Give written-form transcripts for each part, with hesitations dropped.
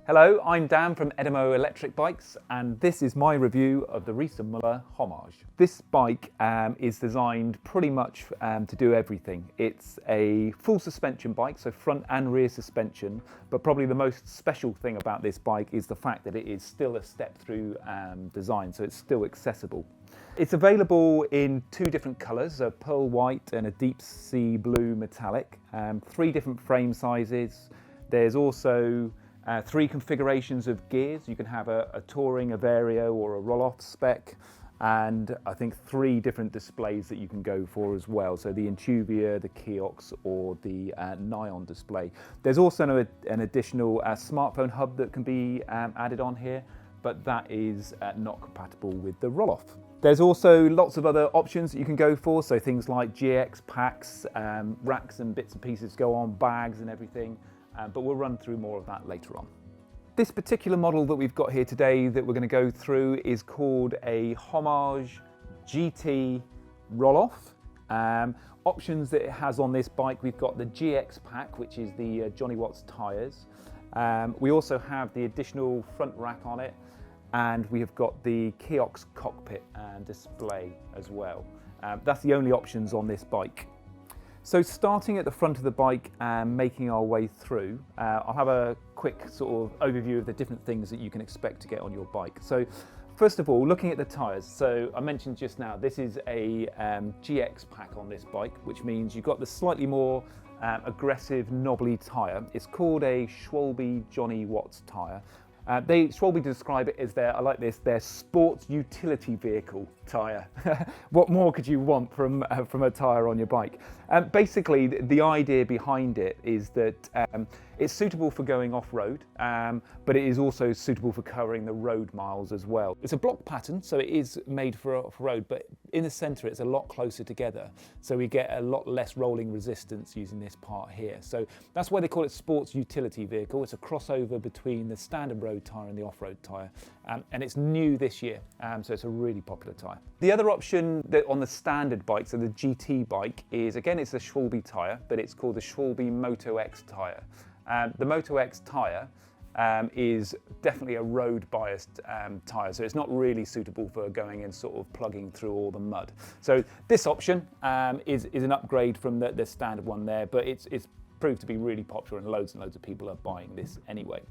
Hello, I'm Dan from EDEMO Electric Bikes, and this is my review of the Riese Müller Homage. This bike is designed pretty much to do everything. It's a full suspension bike, so front and rear suspension, but probably the most special thing about this bike is the fact that it is still a step-through design, so it's still accessible. It's available in two different colours, a pearl white and a deep sea blue metallic, three different frame sizes. There's also three configurations of gears. You can have a touring, a vario or a Rohloff spec, and I think three different displays that you can go for as well. So the Intuvia, the Kiox or the Neon display. There's also an additional smartphone hub that can be added on here, but that is not compatible with the Rohloff. There's also lots of other options that you can go for, so things like GX packs, racks and bits and pieces go on, bags and everything. But we'll run through more of that later on. This particular model that we've got here today that we're going to go through is called a Homage GT Rohloff. Options that it has on this bike, we've got the GX pack, which is the Johnny Watts tyres. We also have the additional front rack on it, and we have got the Kiox Cockpit and Display as well. That's the only options on this bike. So starting at the front of the bike and making our way through, I'll have a quick sort of overview of the different things that you can expect to get on your bike. So first of all, looking at the tyres. So I mentioned just now, this is a GX pack on this bike, which means you've got the slightly more aggressive knobbly tyre. It's called a Schwalbe Johnny Watts tyre. Schwalbe describe it as their sports utility vehicle tyre. What more could you want from a tyre on your bike? Basically, the idea behind it is that it's suitable for going off-road, but it is also suitable for covering the road miles as well. It's a block pattern, so it is made for off-road, but in the centre it's a lot closer together, so we get a lot less rolling resistance using this part here. So that's why they call it sports utility vehicle. It's a crossover between the standard road tyre and the off-road tyre, and it's new this year, so it's a really popular tyre. The other option that on the standard bike, so the GT bike, is again it's a Schwalbe tyre, but it's called the Schwalbe Moto X tyre. The Moto X tyre is definitely a road biased tyre, so it's not really suitable for going and sort of plugging through all the mud. So this option is an upgrade from the standard one there, but it's proved to be really popular and loads of people are buying this anyway.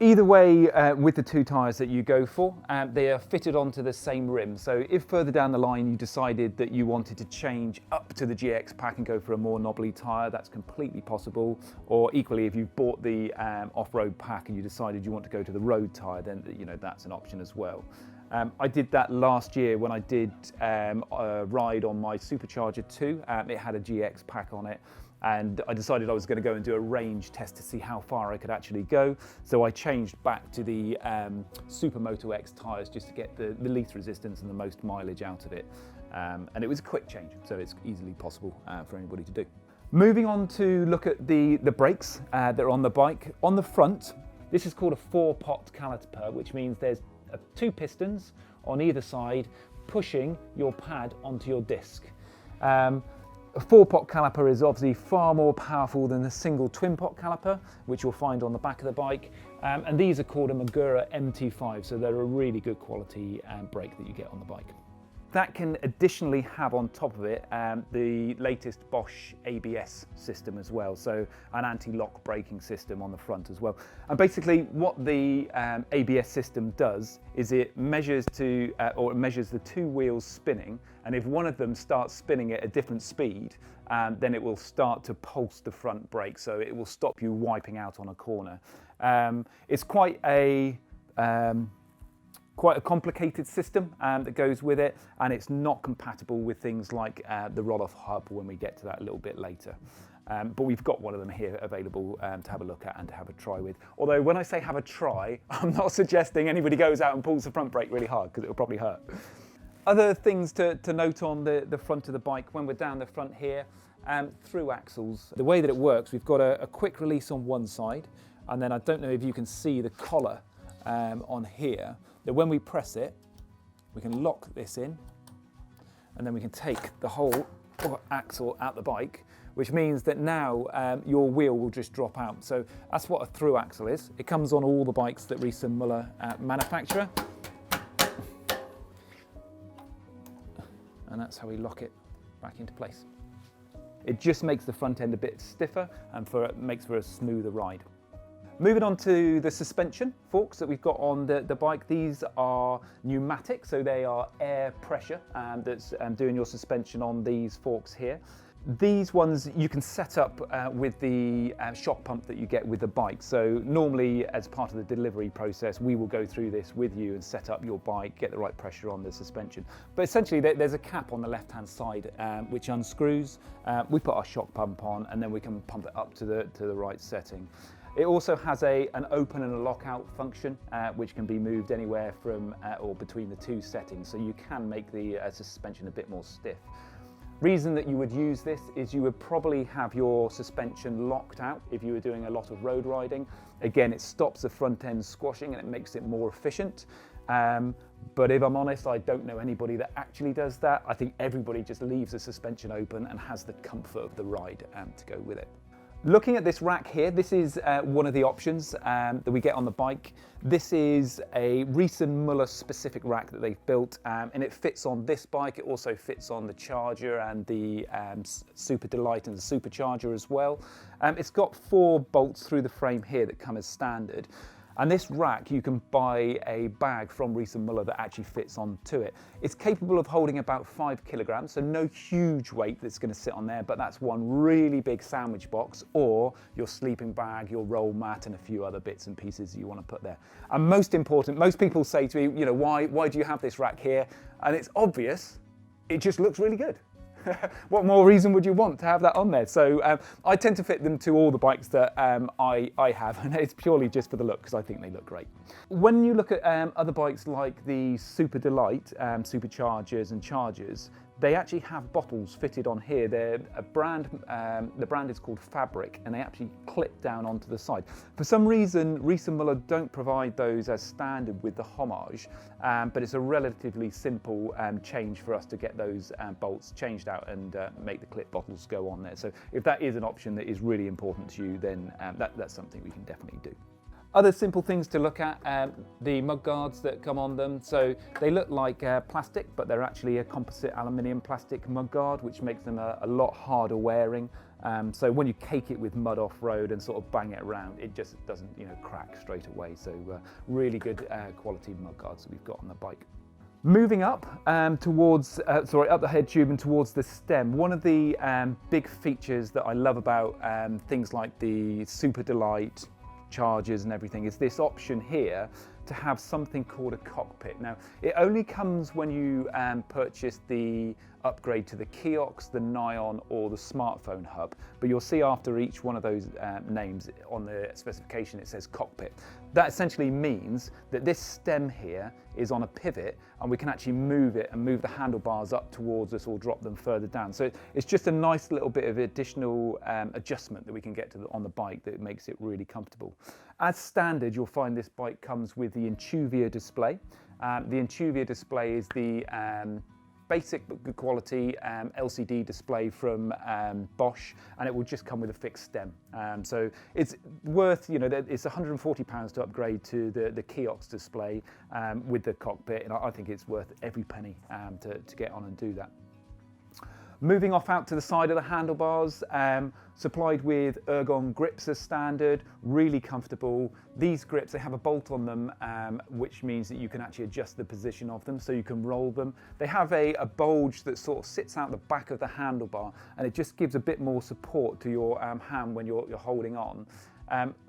Either way, with the two tyres that you go for, they are fitted onto the same rim. So if further down the line you decided that you wanted to change up to the GX pack and go for a more knobbly tyre, that's completely possible. Or equally, if you've bought the off-road pack and you decided you want to go to the road tyre, then that's an option as well. I did that last year when I did a ride on my Supercharger 2. It had a GX pack on it. And I decided I was going to go and do a range test to see how far I could actually go. So I changed back to the Super Moto X tyres just to get the least resistance and the most mileage out of it. And it was a quick change, so it's easily possible for anybody to do. Moving on to look at the brakes that are on the bike. On the front, this is called a 4-pot caliper, which means there's two pistons on either side pushing your pad onto your disc. A 4-pot caliper is obviously far more powerful than the single twin-pot caliper, which you'll find on the back of the bike. And these are called a Magura MT5, so they're a really good quality brake that you get on the bike. That can additionally have on top of it the latest Bosch ABS system as well, so an anti-lock braking system on the front as well. And basically what the ABS system does is it measures the two wheels spinning, and if one of them starts spinning at a different speed, then it will start to pulse the front brake, so it will stop you wiping out on a corner. It's quite a complicated system that goes with it, and it's not compatible with things like the Rohloff hub when we get to that a little bit later. But we've got one of them here available to have a look at and to have a try with. Although when I say have a try, I'm not suggesting anybody goes out and pulls the front brake really hard, because it will probably hurt. Other things to note on the front of the bike, when we're down the front here, through axles. The way that it works, we've got a quick release on one side, and then I don't know if you can see the collar on here, that when we press it, we can lock this in, and then we can take the whole axle out the bike, which means that now your wheel will just drop out. So that's what a through axle is. It comes on all the bikes that Riese Müller manufacture. And that's how we lock it back into place. It just makes the front end a bit stiffer and makes for a smoother ride. Moving on to the suspension forks that we've got on the bike. These are pneumatic, so they are air pressure that's doing your suspension on these forks here. These ones you can set up with the shock pump that you get with the bike. So normally, as part of the delivery process, we will go through this with you and set up your bike, get the right pressure on the suspension. But essentially there's a cap on the left-hand side which unscrews. We put our shock pump on and then we can pump it up to the right setting. It also has an open and a lockout function, which can be moved anywhere from or between the two settings, so you can make the suspension a bit more stiff. Reason that you would use this is you would probably have your suspension locked out if you were doing a lot of road riding. Again, it stops the front end squashing and it makes it more efficient. But if I'm honest, I don't know anybody that actually does that. I think everybody just leaves the suspension open and has the comfort of the ride to go with it. Looking at this rack here, this is one of the options that we get on the bike. This is a Riese Müller specific rack that they've built, and it fits on this bike. It also fits on the Charger and the Super Delight and the Supercharger as well. It's got 4 bolts through the frame here that come as standard. And this rack, you can buy a bag from Riese Müller that actually fits onto it. It's capable of holding about 5 kilograms, so no huge weight that's going to sit on there, but that's one really big sandwich box or your sleeping bag, your roll mat, and a few other bits and pieces you want to put there. And most important, most people say to me, you know, why do you have this rack here? And it's obvious, it just looks really good. What more reason would you want to have that on there? So I tend to fit them to all the bikes that I have, and it's purely just for the look because I think they look great. When you look at other bikes like the Super Delight, Superchargers and Chargers, they actually have bottles fitted on here. They're a brand, the brand is called Fabric, and they actually clip down onto the side. For some reason, Riese Müller don't provide those as standard with the Homage, but it's a relatively simple change for us to get those bolts changed out and make the clip bottles go on there. So if that is an option that is really important to you, then that's something we can definitely do. Other simple things to look at, the mud guards that come on them. So they look like plastic, but they're actually a composite aluminium plastic mud guard, which makes them a lot harder wearing. So when you cake it with mud off-road and sort of bang it around, it just doesn't, you know, crack straight away. So really good quality mud guards that we've got on the bike. Moving up towards, up the head tube and towards the stem, one of the big features that I love about things like the Super Delight, Chargers and everything is this option here to have something called a cockpit. Now, it only comes when you purchase the upgrade to the Kiox, the Nyon or the smartphone hub, but you'll see after each one of those names on the specification it says cockpit. That essentially means that this stem here is on a pivot and we can actually move it and move the handlebars up towards us or drop them further down. So it's just a nice little bit of additional adjustment that we can get on the bike that makes it really comfortable. As standard, you'll find this bike comes with the Intuvia display. The Intuvia display is the basic but good quality LCD display from Bosch, and it will just come with a fixed stem. So it's worth, you know, it's £140 to upgrade to the Kiox display with the cockpit, and I think it's worth every penny to get on and do that. Moving off out to the side of the handlebars, supplied with ergon grips as standard, really comfortable. These grips, they have a bolt on them, which means that you can actually adjust the position of them so you can roll them. They have a bulge that sort of sits out the back of the handlebar, and it just gives a bit more support to your hand when you're holding on.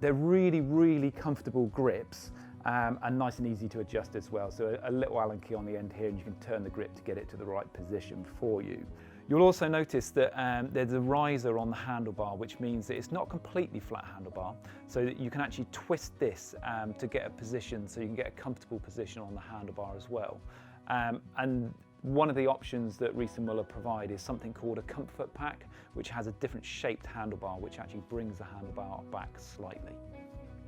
They're really, really comfortable grips. And nice and easy to adjust as well. So a little Allen key on the end here and you can turn the grip to get it to the right position for you. You'll also notice that there's a riser on the handlebar, which means that it's not a completely flat handlebar, so that you can actually twist this to get a position, so you can get a comfortable position on the handlebar as well. And one of the options that Riese Müller provide is something called a comfort pack, which has a different shaped handlebar, which actually brings the handlebar back slightly.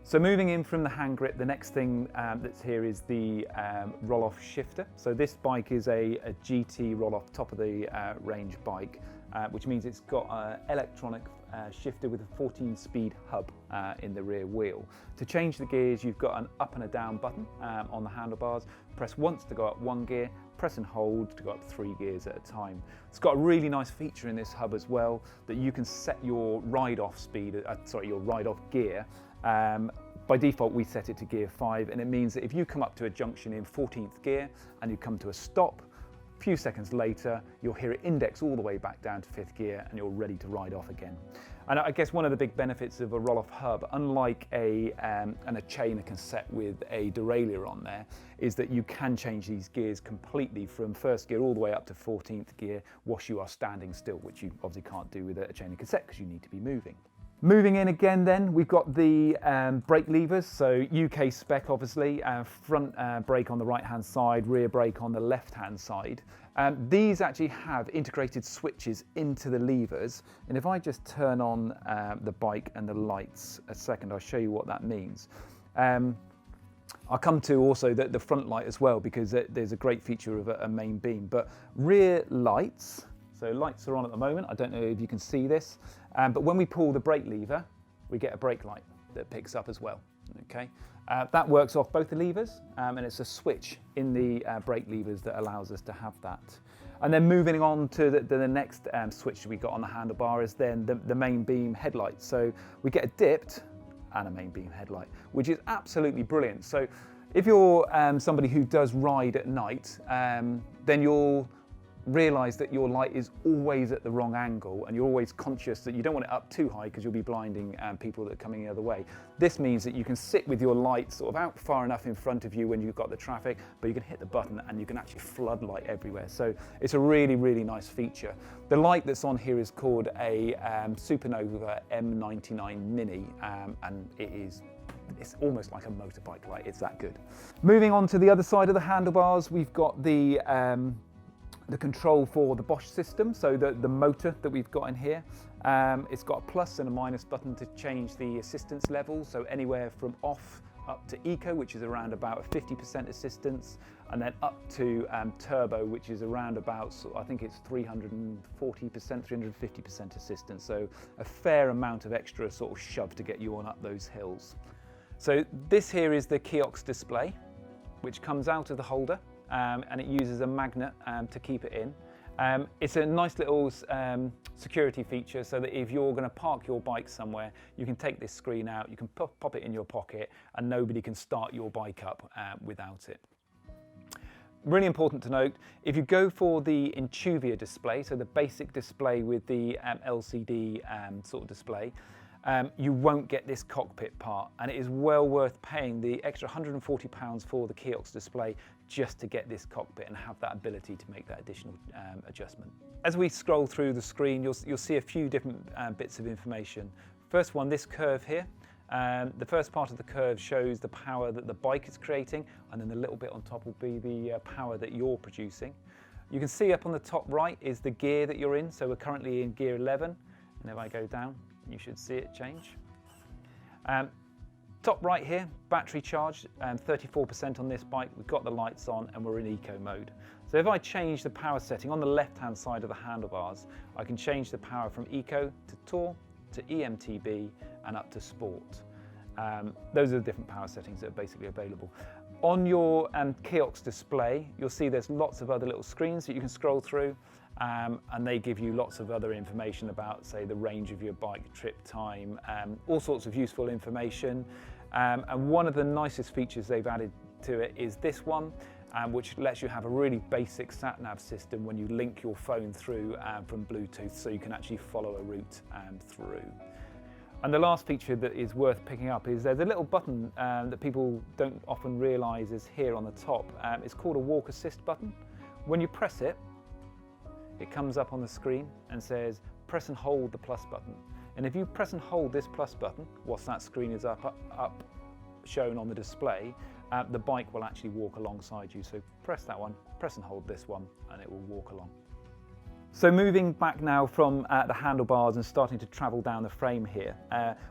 So moving in from the hand grip, the next thing that's here is the Rohloff shifter. So this bike is a GT Rohloff top of the range bike. which means it's got an electronic shifter with a 14-speed hub in the rear wheel. To change the gears, you've got an up and a down button on the handlebars. Press once to go up 1 gear, press and hold to go up 3 gears at a time. It's got a really nice feature in this hub as well, that you can set your ride-off speed, your ride-off gear. By default, we set it to gear 5, and it means that if you come up to a junction in 14th gear and you come to a stop, a few seconds later, you'll hear it index all the way back down to 5th gear and you're ready to ride off again. And I guess one of the big benefits of a Rohloff hub, unlike a chain cassette with a derailleur on there, is that you can change these gears completely from 1st gear all the way up to 14th gear whilst you are standing still, which you obviously can't do with a chain cassette because you need to be moving. Moving in again then, we've got the brake levers, so UK spec obviously, front brake on the right hand side, rear brake on the left hand side. These actually have integrated switches into the levers, and if I just turn on the bike and the lights a second, I'll show you what that means. I'll come to also the front light as well, because there's a great feature of a main beam, but rear lights, so lights are on at the moment. I don't know if you can see this, but when we pull the brake lever, we get a brake light that picks up as well. Okay, that works off both the levers, and it's a switch in the brake levers that allows us to have that. And then moving on to the next switch we got on the handlebar is then the main beam headlight. So we get a dipped and a main beam headlight, which is absolutely brilliant. So if you're somebody who does ride at night, then you'll realise that your light is always at the wrong angle, and you're always conscious that you don't want it up too high because you'll be blinding people that are coming the other way. This means that you can sit with your light sort of out far enough in front of you when you've got the traffic, but you can hit the button and you can actually flood light everywhere. So it's a really, really nice feature. The light that's on here is called a Supernova M99 Mini, and it's almost like a motorbike light, it's that good. Moving on to the other side of the handlebars, we've got the control for the Bosch system, so the motor that we've got in here. It's got a plus and a minus button to change the assistance level, so anywhere from off up to eco, which is around about a 50% assistance, and then up to turbo, which is around about, I think it's 340%, 350% assistance, so a fair amount of extra sort of shove to get you on up those hills. So this here is the Kiox display, which comes out of the holder. And it uses a magnet to keep it in. It's a nice little security feature, so that if you're going to park your bike somewhere, you can take this screen out, you can pop it in your pocket, and nobody can start your bike up without it. Really important to note, if you go for the Intuvia display, so the basic display with the LCD sort of display, you won't get this cockpit part, and it is well worth paying the extra £140 for the Kiox display just to get this cockpit and have that ability to make that additional adjustment. As we scroll through the screen, you'll see a few different bits of information. First one, this curve here. The first part of the curve shows the power that the bike is creating, and then the little bit on top will be the power that you're producing. You can see up on the top right is the gear that you're in, so we're currently in gear 11, and if I go down, you should see it change. Top right here, battery charge, 34% on this bike. We've got the lights on and we're in eco mode. So if I change the power setting on the left hand side of the handlebars, I can change the power from eco to tour to EMTB and up to sport. Those are the different power settings that are basically available. On your Kiox display, you'll see there's lots of other little screens that you can scroll through. And they give you lots of other information about, say, the range of your bike, trip time, all sorts of useful information. And one of the nicest features they've added to it is this one, which lets you have a really basic sat-nav system when you link your phone through from Bluetooth, so you can actually follow a route through. And the last feature that is worth picking up is there's a little button that people don't often realise is here on the top. It's called a walk assist button. When you press it, it comes up on the screen and says press and hold the plus button. And if you press and hold this plus button whilst that screen is up shown on the display, the bike will actually walk alongside you. So press that one, press and hold this one, and it will walk along. So moving back now from the handlebars and starting to travel down the frame here,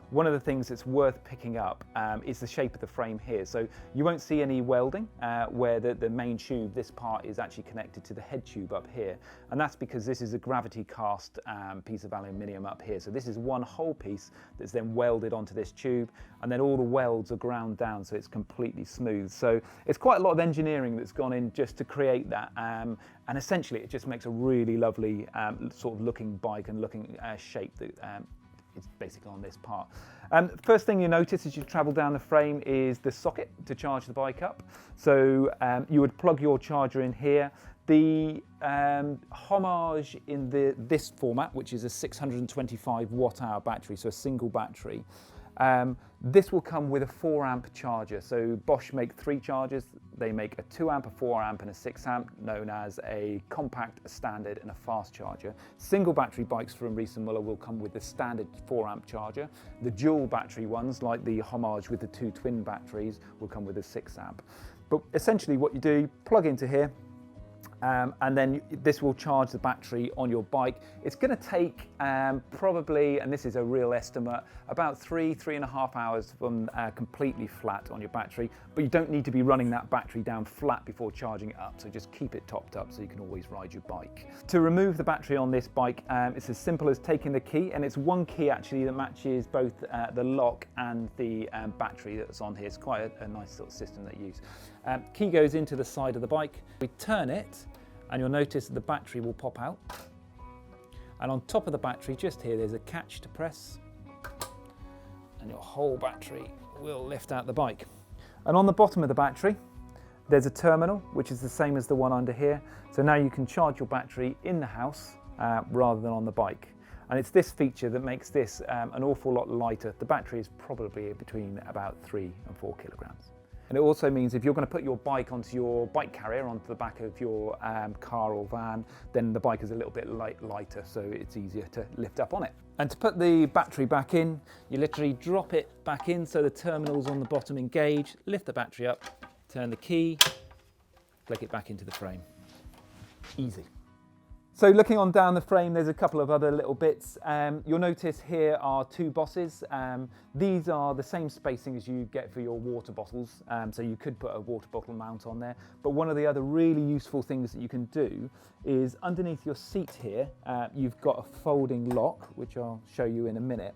one of the things that's worth picking up is the shape of the frame here. So you won't see any welding where the main tube, this part, is actually connected to the head tube up here. And that's because this is a gravity cast piece of aluminium up here. So this is one whole piece that's then welded onto this tube, and then all the welds are ground down so it's completely smooth. So it's quite a lot of engineering that's gone in just to create that. And essentially it just makes a really lovely sort of looking bike and looking shape that is basically on this part. First thing you notice as you travel down the frame is the socket to charge the bike up. So you would plug your charger in here. The Homage in this format, which is a 625 watt-hour battery, so a single battery, this will come with a 4 amp charger. So Bosch make 3 chargers. They make a 2 amp, a 4 amp and a 6 amp, known as a compact, a standard and a fast charger. Single battery bikes from Riese Müller will come with the standard 4 amp charger. The dual battery ones, like the Homage with the 2 twin batteries, will come with a 6 amp. But essentially what you do, plug into here, and then this will charge the battery on your bike. It's going to take probably, and this is a real estimate, about 3.5 hours from completely flat on your battery, but you don't need to be running that battery down flat before charging it up, so just keep it topped up so you can always ride your bike. To remove the battery on this bike, it's as simple as taking the key, and it's one key actually that matches both the lock and the battery that's on here. It's quite a nice little system they use. Key goes into the side of the bike. We turn it, and you'll notice that the battery will pop out. And on top of the battery, just here, there's a catch to press, and your whole battery will lift out the bike. And on the bottom of the battery, there's a terminal, which is the same as the one under here. So now you can charge your battery in the house rather than on the bike. And it's this feature that makes this an awful lot lighter. The battery is probably between about 3 and 4 kilograms. And it also means if you're going to put your bike onto your bike carrier, onto the back of your car or van, then the bike is a little bit lighter, so it's easier to lift up on it. And to put the battery back in, you literally drop it back in so the terminals on the bottom engage, lift the battery up, turn the key, plug it back into the frame. Easy. So looking on down the frame, there's a couple of other little bits. You'll notice here are 2 bosses. These are the same spacing as you get for your water bottles, so you could put a water bottle mount on there. But one of the other really useful things that you can do is underneath your seat here, you've got a folding lock, which I'll show you in a minute.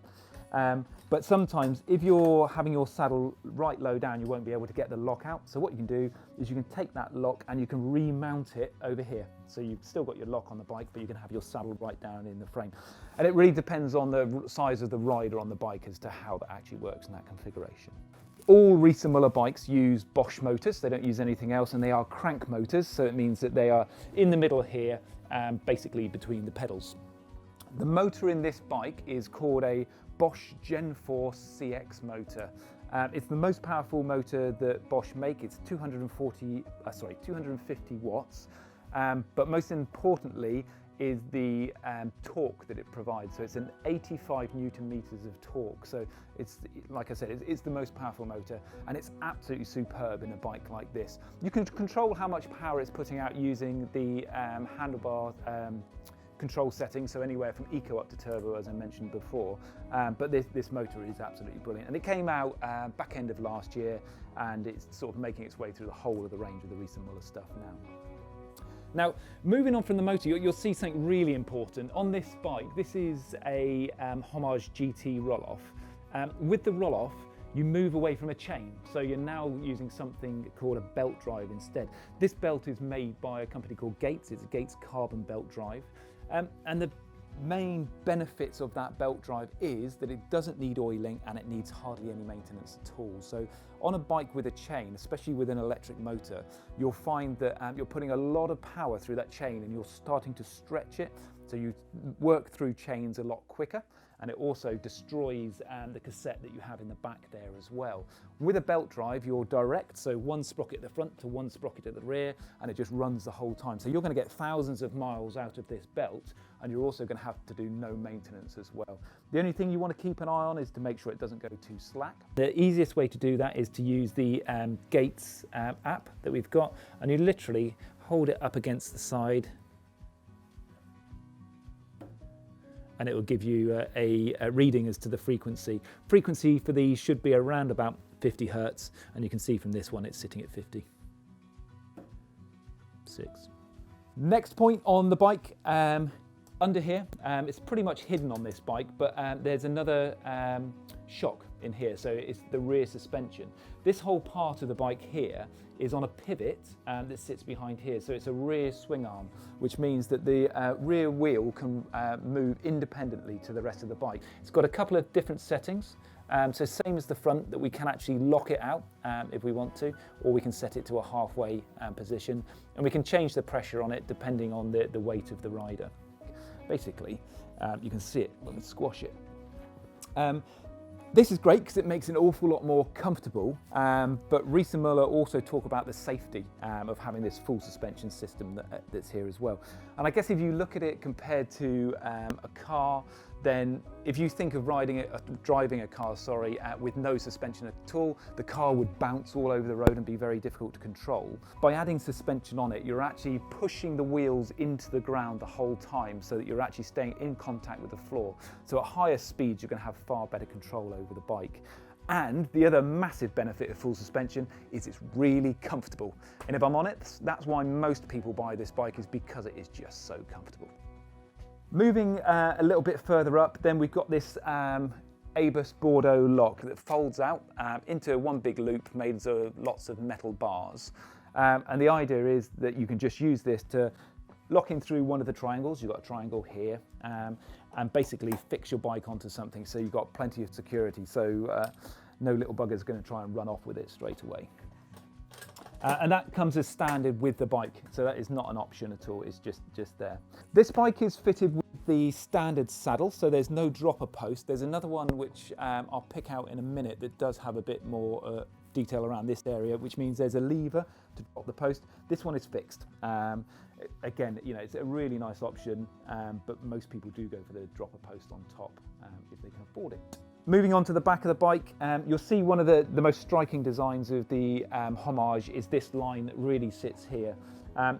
But sometimes if you're having your saddle right low down, you won't be able to get the lock out. So what you can do is you can take that lock and you can remount it over here. So you've still got your lock on the bike, but you can have your saddle right down in the frame. And it really depends on the size of the rider on the bike as to how that actually works in that configuration. All Riese Müller bikes use Bosch motors. They don't use anything else, and they are crank motors. So it means that they are in the middle here, basically between the pedals. The motor in this bike is called a Bosch Gen 4 CX motor. It's the most powerful motor that Bosch make. It's 250 watts, but most importantly is the torque that it provides. So it's an 85 Newton meters of torque. So it's, like I said, it's the most powerful motor, and it's absolutely superb in a bike like this. You can control how much power it's putting out using the handlebar control settings, so anywhere from eco up to turbo, as I mentioned before. But this motor is absolutely brilliant, and it came out back end of last year, and it's sort of making its way through the whole of the range of the Riese Müller stuff now. Now, moving on from the motor, you'll see something really important. On this bike, this is a Homage GT Rohloff. With the Rohloff, you move away from a chain, so you're now using something called a belt drive instead. This belt is made by a company called Gates. It's a Gates carbon belt drive. And the main benefits of that belt drive is that it doesn't need oiling and it needs hardly any maintenance at all. So on a bike with a chain, especially with an electric motor, you'll find that you're putting a lot of power through that chain and you're starting to stretch it. So you work through chains a lot quicker, and it also destroys the cassette that you have in the back there as well. With a belt drive, you're direct, so one sprocket at the front to one sprocket at the rear, and it just runs the whole time. So you're going to get thousands of miles out of this belt, and you're also going to have to do no maintenance as well. The only thing you want to keep an eye on is to make sure it doesn't go too slack. The easiest way to do that is to use the Gates app that we've got, and you literally hold it up against the side, and it will give you a reading as to the frequency. Frequency for these should be around about 50 Hertz, and you can see from this one it's sitting at 50. 6. Next point on the bike, under here, it's pretty much hidden on this bike, but there's another shock in here, so it's the rear suspension. This whole part of the bike here is on a pivot that sits behind here, so it's a rear swing arm, which means that the rear wheel can move independently to the rest of the bike. It's got a couple of different settings, so same as the front, that we can actually lock it out if we want to, or we can set it to a halfway position, and we can change the pressure on it depending on the weight of the rider. Basically, you can see it when we squash it. This is great because it makes it an awful lot more comfortable, but Riese Müller also talk about the safety of having this full suspension system that's here as well. And I guess if you look at it compared to a car, then if you think of driving a car, with no suspension at all, the car would bounce all over the road and be very difficult to control. By adding suspension on it, you're actually pushing the wheels into the ground the whole time, so that you're actually staying in contact with the floor. So at higher speeds, you're going to have far better control over the bike. And the other massive benefit of full suspension is it's really comfortable. And if I'm honest, that's why most people buy this bike, is because it is just so comfortable. Moving a little bit further up, then we've got this ABUS Bordeaux lock that folds out into one big loop made of lots of metal bars. And the idea is that you can just use this to lock in through one of the triangles. You've got a triangle here, and basically fix your bike onto something, so you've got plenty of security, so no little bugger's going to try and run off with it straight away. And that comes as standard with the bike, so that is not an option at all, it's just there. This bike is fitted with the standard saddle, so there's no dropper post. There's another one which I'll pick out in a minute that does have a bit more detail around this area, which means there's a lever to drop the post. This one is fixed. Again, you know, it's a really nice option, but most people do go for the dropper post on top if they can afford it. Moving on to the back of the bike, you'll see one of the most striking designs of the Homage is this line that really sits here.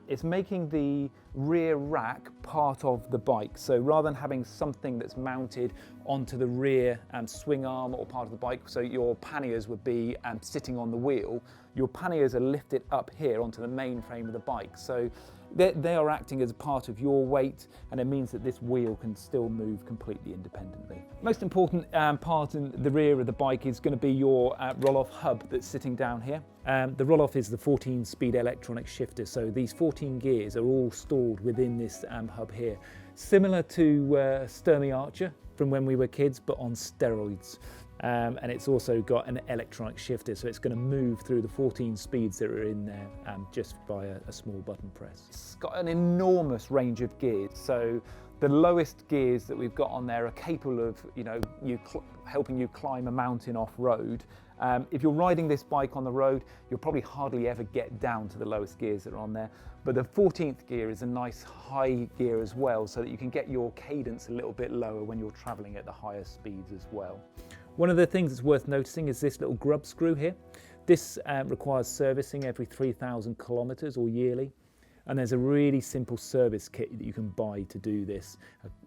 It's making the rear rack part of the bike, so rather than having something that's mounted onto the rear swing arm or part of the bike, so your panniers would be sitting on the wheel, your panniers are lifted up here onto the main frame of the bike. So they are acting as a part of your weight, and it means that this wheel can still move completely independently. Most important part in the rear of the bike is going to be your Rohloff hub that's sitting down here. The Rohloff is the 14-speed electronic shifter, so these 14 gears are all stored within this hub here. Similar to Sturmey Archer from when we were kids, but on steroids. And it's also got an electronic shifter, so it's going to move through the 14 speeds that are in there just by a small button press. It's got an enormous range of gears, so the lowest gears that we've got on there are capable of, you know, helping you climb a mountain off-road. If you're riding this bike on the road, you'll probably hardly ever get down to the lowest gears that are on there. But the 14th gear is a nice high gear as well, so that you can get your cadence a little bit lower when you're traveling at the higher speeds as well. One of the things that's worth noticing is this little grub screw here. This requires servicing every 3,000 kilometers or yearly. And there's a really simple service kit that you can buy to do this.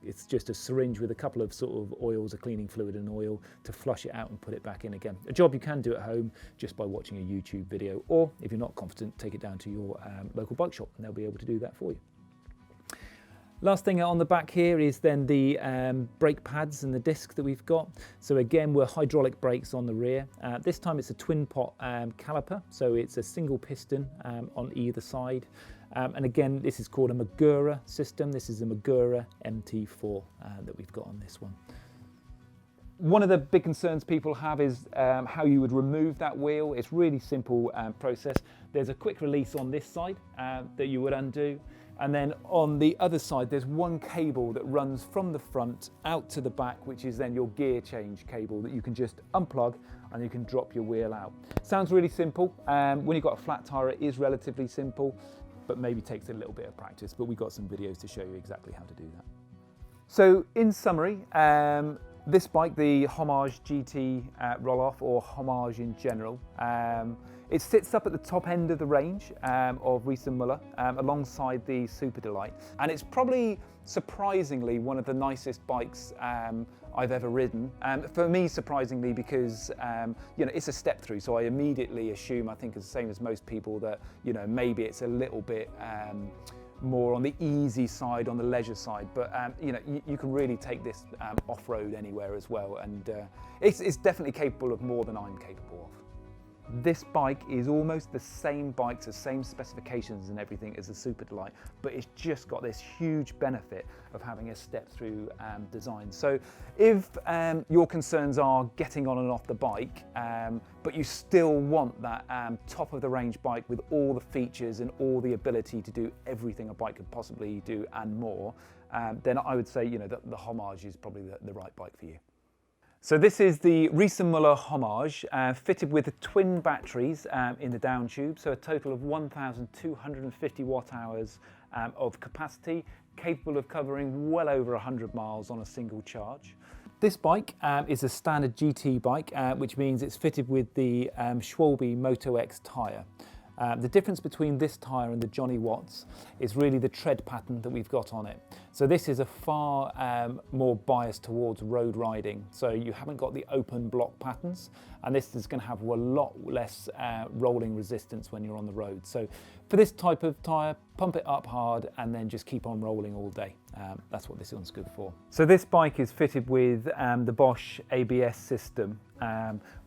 It's just a syringe with a couple of sort of oils, a cleaning fluid and oil, to flush it out and put it back in again. A job you can do at home just by watching a YouTube video, or if you're not confident, take it down to your local bike shop and they'll be able to do that for you. Last thing on the back here is then the brake pads and the disc that we've got. So again, we're hydraulic brakes on the rear. This time it's a twin pot caliper, so it's a single piston on either side. And again, this is called a Magura system. This is a Magura MT4 that we've got on this one. One of the big concerns people have is how you would remove that wheel. It's really simple process. There's a quick release on this side that you would undo. And then on the other side, there's one cable that runs from the front out to the back, which is then your gear change cable that you can just unplug and you can drop your wheel out. Sounds really simple. When you've got a flat tire, it is relatively simple, but maybe takes a little bit of practice. But we've got some videos to show you exactly how to do that. So in summary, This bike, the Homage GT Rohloff, or Homage in general, it sits up at the top end of the range of Riese Müller, alongside the Super Delight, and it's probably surprisingly one of the nicest bikes I've ever ridden. For me, surprisingly, because you know, it's a step through, so I immediately assume, I think it's the same as most people, that you know, maybe it's a little bit more on the easy side, on the leisure side, but you know, you can really take this off-road anywhere as well, and it's definitely capable of more than I'm capable of. This bike is almost the same bikes, the same specifications and everything as the Super Delight, but it's just got this huge benefit of having a step-through design. So if your concerns are getting on and off the bike, but you still want that top-of-the-range bike with all the features and all the ability to do everything a bike could possibly do and more, then I would say, you know, that the Homage is probably the right bike for you. So this is the Riese Müller Homage, fitted with twin batteries in the down tube, so a total of 1,250 watt-hours of capacity, capable of covering well over 100 miles on a single charge. This bike is a standard GT bike, which means it's fitted with the Schwalbe Moto X tyre. The difference between this tyre and the Johnny Watts is really the tread pattern that we've got on it. So this is a far more bias towards road riding. So you haven't got the open block patterns, and this is going to have a lot less rolling resistance when you're on the road. So for this type of tyre, pump it up hard and then just keep on rolling all day. That's what this one's good for. So this bike is fitted with the Bosch ABS system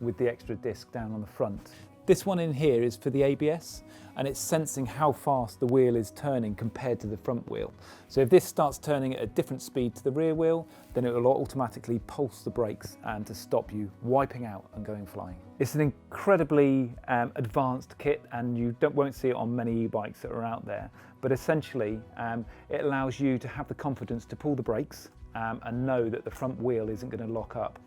with the extra disc down on the front. This one in here is for the ABS, and it's sensing how fast the wheel is turning compared to the front wheel. So if this starts turning at a different speed to the rear wheel, then it will automatically pulse the brakes to stop you wiping out and going flying. It's an incredibly advanced kit, and you won't see it on many e-bikes that are out there, but essentially it allows you to have the confidence to pull the brakes and know that the front wheel isn't going to lock up.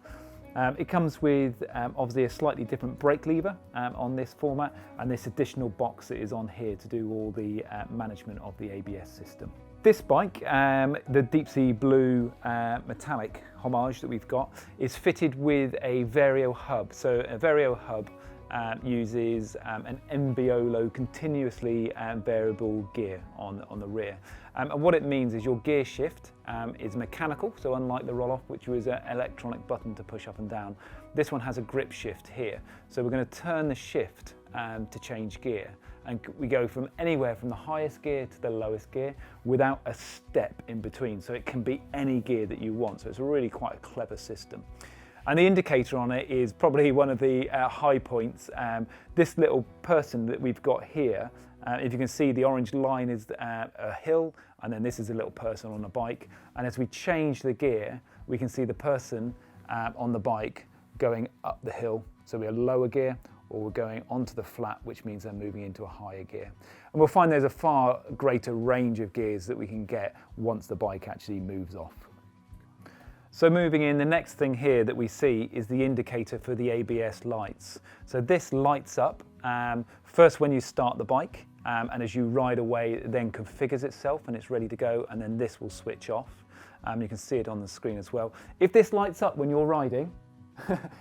It comes with obviously a slightly different brake lever on this format, and this additional box that is on here to do all the management of the ABS system. This bike, the deep sea blue metallic Homage that we've got, is fitted with a Vario hub. So a Vario hub uses an MBOLO continuously variable gear on the rear. And what it means is your gear shift is mechanical, so unlike the Rohloff, which was an electronic button to push up and down, this one has a grip shift here. So we're going to turn the shift to change gear, and we go from anywhere from the highest gear to the lowest gear without a step in between, so it can be any gear that you want. So it's really quite a clever system. And the indicator on it is probably one of the high points. This little person that we've got here, if you can see, the orange line is a hill, and then this is a little person on a bike. And as we change the gear, we can see the person on the bike going up the hill. So we're lower gear, or we're going onto the flat, which means they're moving into a higher gear. And we'll find there's a far greater range of gears that we can get once the bike actually moves off. So moving in, the next thing here that we see is the indicator for the ABS lights. So this lights up first when you start the bike, and as you ride away, it then configures itself and it's ready to go, and then this will switch off. You can see it on the screen as well. If this lights up when you're riding,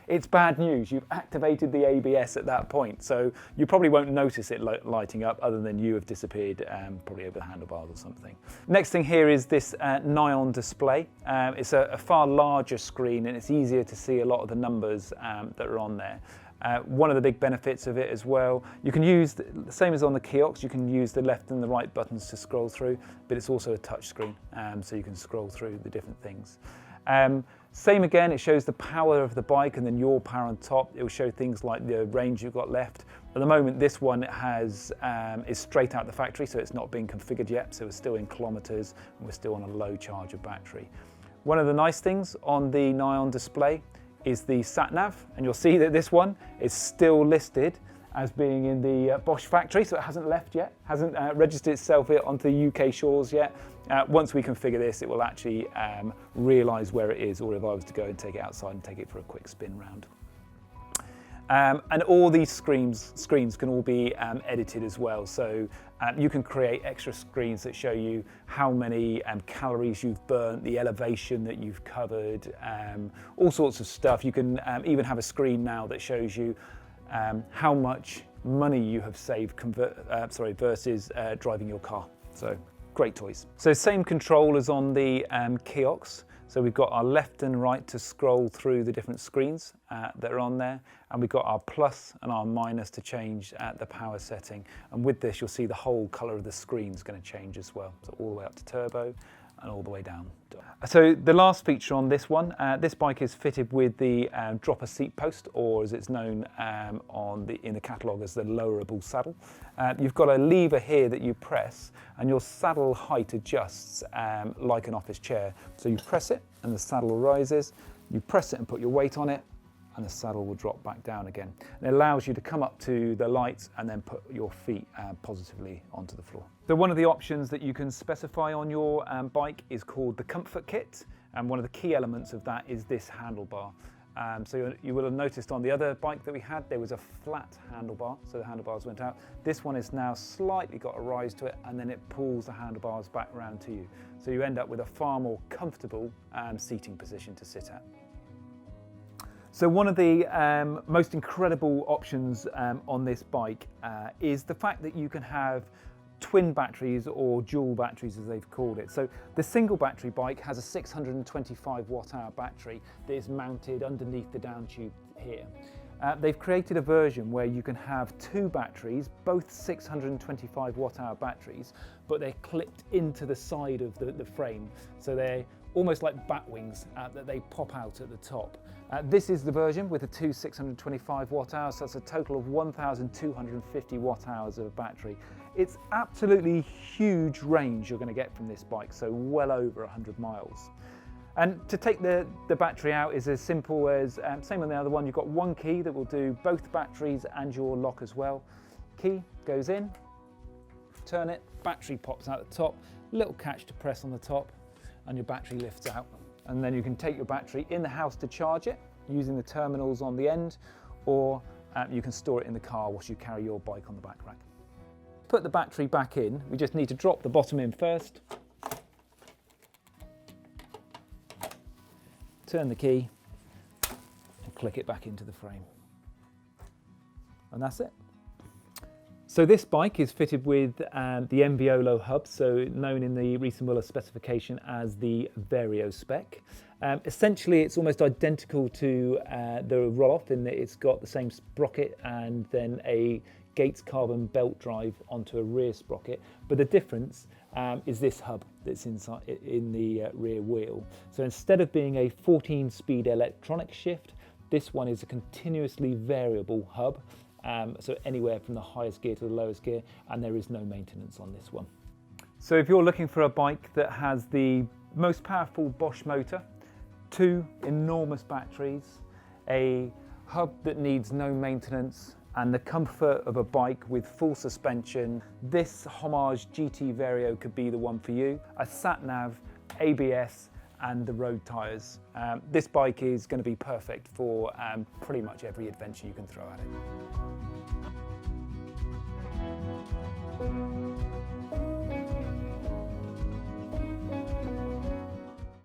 it's bad news. You've activated the ABS at that point, so you probably won't notice it lighting up, other than you have disappeared probably over the handlebars or something. Next thing here is this Neon display. It's a far larger screen, and it's easier to see a lot of the numbers that are on there. One of the big benefits of it as well, you can use, the same as on the Kiox, you can use the left and the right buttons to scroll through, but it's also a touch screen, so you can scroll through the different things. Same again, it shows the power of the bike and then your power on top. It will show things like the range you've got left. At the moment, this one is straight out the factory, so it's not been configured yet, so we're still in kilometers and we're still on a low charge of battery. One of the nice things on the Neon display is the sat nav, and you'll see that this one is still listed as being in the Bosch factory, so it hasn't left yet, hasn't registered itself onto the UK shores yet. Once we configure this, it will actually realise where it is, or if I was to go and take it outside and take it for a quick spin round. And all these screens can all be edited as well. So you can create extra screens that show you how many calories you've burnt, the elevation that you've covered, all sorts of stuff. You can even have a screen now that shows you how much money you have saved versus driving your car. So great toys. So same control as on the Kiox. So we've got our left and right to scroll through the different screens that are on there. And we've got our plus and our minus to change the power setting. And with this, you'll see the whole color of the screen is going to change as well. So all the way up to turbo and all the way down. So the last feature on this one, this bike is fitted with the dropper seat post, or as it's known in the catalogue as the lowerable saddle. You've got a lever here that you press and your saddle height adjusts like an office chair. So you press it and the saddle rises, you press it and put your weight on it and the saddle will drop back down again. And it allows you to come up to the lights and then put your feet positively onto the floor. So one of the options that you can specify on your bike is called the comfort kit. And one of the key elements of that is this handlebar. So you will have noticed on the other bike that we had, there was a flat handlebar, so the handlebars went out. This one is now slightly got a rise to it, and then it pulls the handlebars back round to you. So you end up with a far more comfortable seating position to sit at. So one of the most incredible options on this bike is the fact that you can have twin batteries or dual batteries as they've called it. So the single battery bike has a 625 watt-hour battery that is mounted underneath the down tube here. They've created a version where you can have two batteries, both 625 watt-hour batteries, but they're clipped into the side of the frame. So they're almost like bat wings that they pop out at the top. This is the version with the two 625 watt-hours, so that's a total of 1,250 watt-hours of battery. It's absolutely huge range you're going to get from this bike, so well over 100 miles. And to take the battery out is as simple as, same on the other one, you've got one key that will do both batteries and your lock as well. Key goes in, turn it, battery pops out the top, little catch to press on the top, and your battery lifts out. And then you can take your battery in the house to charge it using the terminals on the end, or you can store it in the car whilst you carry your bike on the back rack. Put the battery back in, we just need to drop the bottom in first, turn the key and click it back into the frame. And that's it. So this bike is fitted with the MVOLO hub, so known in the Riese Müller specification as the Vario spec. Essentially, it's almost identical to the Rohloff in that it's got the same sprocket and then a Gates carbon belt drive onto a rear sprocket, but the difference is this hub that's inside in the rear wheel. So instead of being a 14-speed electronic shift, this one is a continuously variable hub. So anywhere from the highest gear to the lowest gear, and there is no maintenance on this one. So if you're looking for a bike that has the most powerful Bosch motor, two enormous batteries, a hub that needs no maintenance, and the comfort of a bike with full suspension, this Homage GT Vario could be the one for you. A sat-nav, ABS, and the road tyres. This bike is going to be perfect for pretty much every adventure you can throw at it.